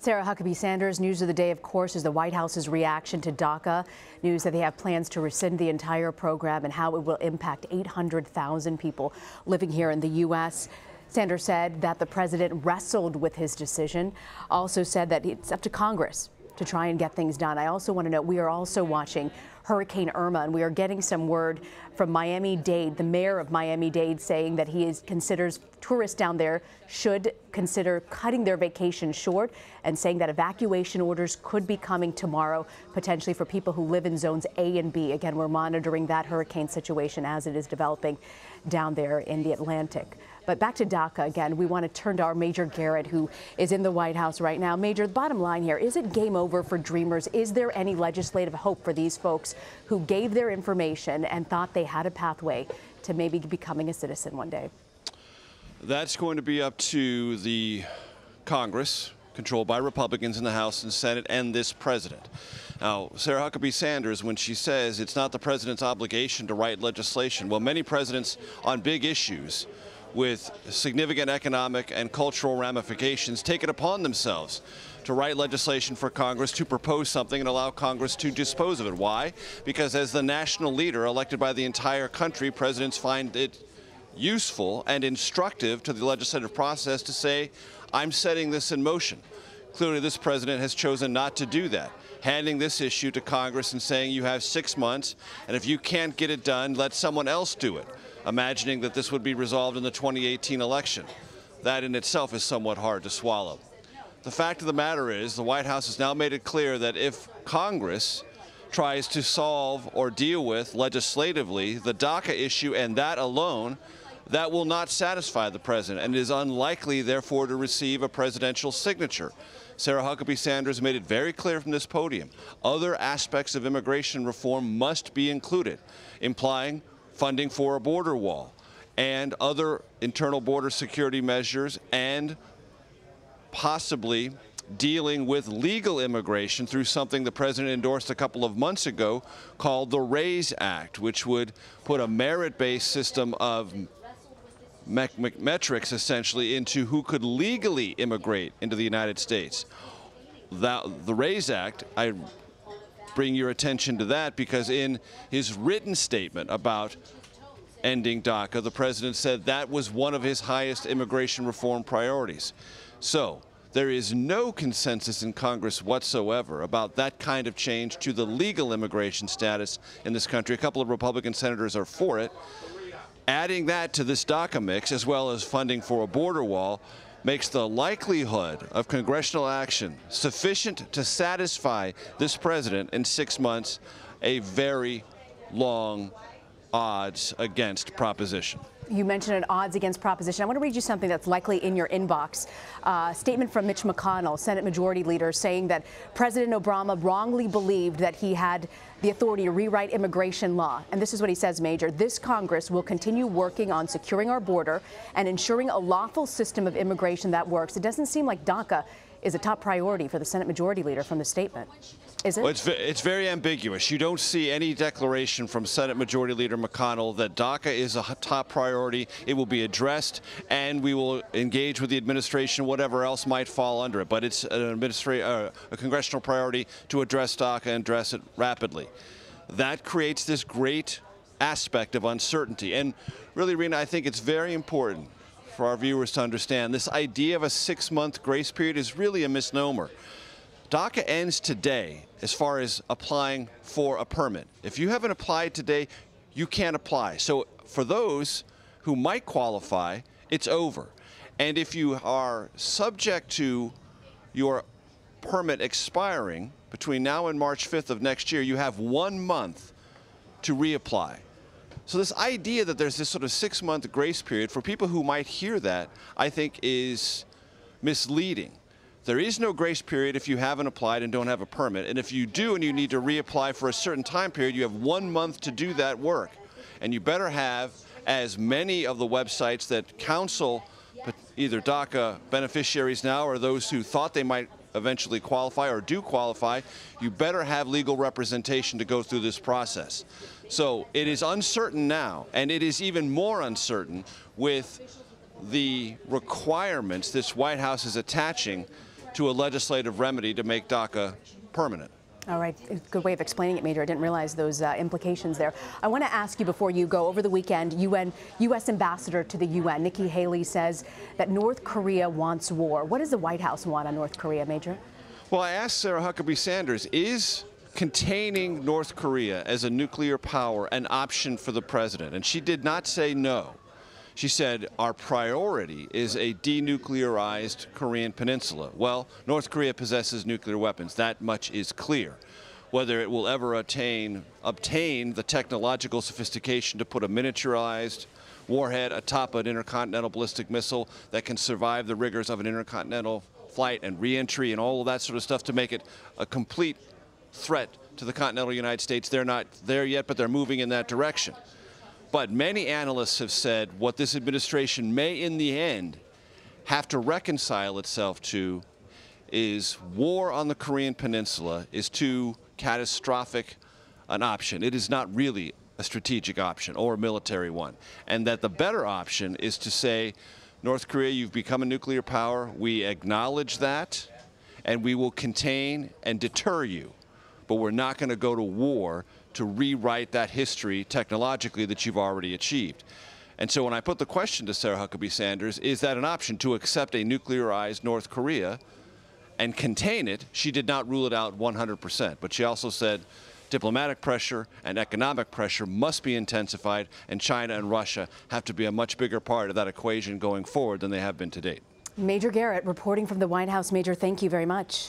Sarah Huckabee Sanders, news of the day, of course, is the White House's reaction to DACA. News that they have plans to rescind the entire program and how it will impact 800,000 people living here in the U.S. Sanders said that the president wrestled with his decision, also said that it's up to Congress to try and get things done. I also want to note we are also watching Hurricane Irma, and we are getting some word from Miami-Dade, the mayor of Miami-Dade, saying that he considers tourists down there should consider cutting their vacation short, and saying that evacuation orders could be coming tomorrow, potentially for people who live in zones A and B. Again, we're monitoring that hurricane situation as it is developing down there in the Atlantic. But back to DACA again, we want to turn to our Major Garrett, who is in the White House right now. Major, the bottom line here, is it game over for Dreamers? Is there any legislative hope for these folks who gave their information and thought they had a pathway to maybe becoming a citizen one day? That's going to be up to the Congress, controlled by Republicans in the House and Senate, and this president. Now, Sarah Huckabee Sanders, when she says it's not the president's obligation to write legislation, well, many presidents on big issues with significant economic and cultural ramifications take it upon themselves to write legislation for Congress, to propose something and allow Congress to dispose of it. Why? Because as the national leader elected by the entire country, presidents find it useful and instructive to the legislative process to say, I'm setting this in motion. Clearly, this president has chosen not to do that, handing this issue to Congress and saying you have 6 months, and if you can't get it done, let someone else do it, imagining that this would be resolved in the 2018 election. That in itself is somewhat hard to swallow. The fact of the matter is the White House has now made it clear that if Congress tries to solve or deal with legislatively the DACA issue and that alone, that will not satisfy the president and is unlikely, therefore, to receive a presidential signature. Sarah Huckabee Sanders made it very clear from this podium. Other aspects of immigration reform must be included, implying funding for a border wall and other internal border security measures, and possibly dealing with legal immigration through something the president endorsed a couple of months ago called the RAISE Act, which would put a merit-based system of metrics essentially into who could legally immigrate into the United States. The RAISE Act, I bring your attention to that because in his written statement about ending DACA, the president said that was one of his highest immigration reform priorities. So there is no consensus in Congress whatsoever about that kind of change to the legal immigration status in this country. A couple of Republican senators are for it. Adding that to this DACA mix, as well as funding for a border wall, makes the likelihood of congressional action sufficient to satisfy this president in 6 months a very long odds against proposition. You mentioned an odds against proposition. I want to read you something that's likely in your inbox. A statement from Mitch McConnell, Senate Majority Leader, saying that President Obama wrongly believed that he had the authority to rewrite immigration law. And this is what he says, Major. This Congress will continue working on securing our border and ensuring a lawful system of immigration that works. It doesn't seem like DACA is a top priority for the Senate Majority Leader from the statement. Is it? Well, it's very ambiguous. You don't see any declaration from Senate Majority Leader McConnell that DACA is a top priority. It will be addressed, and we will engage with the administration, whatever else might fall under it. But it's a congressional priority to address DACA and address it rapidly. That creates this great aspect of uncertainty. And really, Rena, I think it's very important for our viewers to understand this idea of a 6-month grace period is really a misnomer. DACA ends today as far as applying for a permit. If you haven't applied today, you can't apply. So for those who might qualify, it's over. And if you are subject to your permit expiring between now and March 5th of next year, you have 1 month to reapply. So this idea that there's this sort of 6-month grace period, for people who might hear that, I think is misleading. There is no grace period if you haven't applied and don't have a permit. And if you do and you need to reapply for a certain time period, you have 1 month to do that work. And you better have as many of the websites that counsel either DACA beneficiaries now or those who thought they might eventually qualify or do qualify, you better have legal representation to go through this process. So it is uncertain now, and it is even more uncertain with the requirements this White House is attaching to a legislative remedy to make DACA permanent. All right. Good way of explaining it, Major. I didn't realize those implications there. I want to ask you before you go, over the weekend, U.S. Ambassador to the UN, Nikki Haley, says that North Korea wants war. What does the White House want on North Korea, Major? Well, I asked Sarah Huckabee Sanders, is containing North Korea as a nuclear power an option for the president? And she did not say no. She said, our priority is a denuclearized Korean peninsula. Well, North Korea possesses nuclear weapons. That much is clear. Whether it will ever obtain the technological sophistication to put a miniaturized warhead atop an intercontinental ballistic missile that can survive the rigors of an intercontinental flight and reentry and all of that sort of stuff to make it a complete threat to the continental United States. They're not there yet, but they're moving in that direction. But many analysts have said what this administration may, in the end, have to reconcile itself to is war on the Korean Peninsula is too catastrophic an option. It is not really a strategic option or a military one. And that the better option is to say, North Korea, you've become a nuclear power. We acknowledge that, and we will contain and deter you. But we're not going to go to war to rewrite that history technologically that you've already achieved. And so when I put the question to Sarah Huckabee Sanders, is that an option to accept a nuclearized North Korea and contain it, she did not rule it out 100%. But she also said diplomatic pressure and economic pressure must be intensified, and China and Russia have to be a much bigger part of that equation going forward than they have been to date. Major Garrett reporting from the White House. Major, thank you very much.